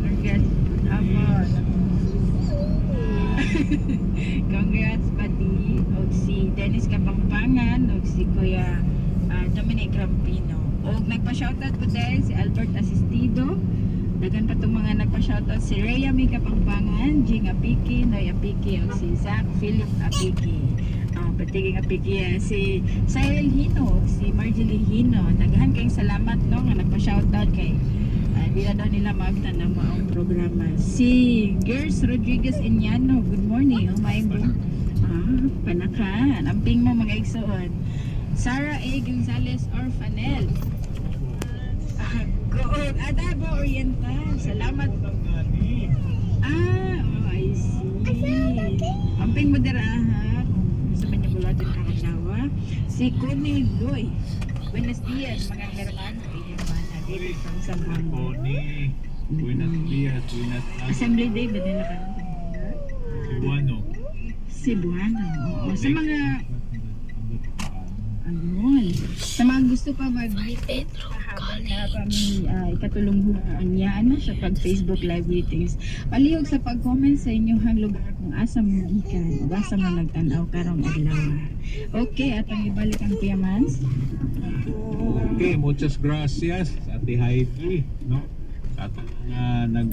Congrats. Congrats pati. Og si Dennis Kapampangan, og si Kuya Dominic Rampino. Og nagpa-shoutout po din si Albert Asistido. Dagan pa itong mga nagpa-shoutout si Rhea May Kapampangan, Jing Apiki, Noy Apiki, o si Zach Philip Apiki. Patiging Apiki, si Cyril Hino, si Marjorie Hino. Daghan kayong salamat no, nga nagpa-shoutout kay di na daw nila maagtan ng maong programa. Si Gers Rodriguez Inyano, good morning. Oh my God. Panakan. Amping mo mga igsoon. Sarah A. Gonzalez Orfanel. Goog, Adabo Oriental. Salamat. I see. Amping mo dira ha. Sa man niya bulatin kakadawa. Si Connie Loy. Buenos dias mga hermano. David from San Juan. Buenos dias. Assembly Day ba nila ka? Cebuano. Cebuano. Oo. Sa mga sa mga gusto pa mag-meeting habang na kami ikatulungan niya sa pag-Facebook live meetings. Palihog sa pag-comment sa inyong lugar kung asa mo ikan o asa mo nagtanaw karong adlaw. Okay, atong ibalik ang Piamans. Okay, muchas gracias Ate Heidi, no? Sa atong nag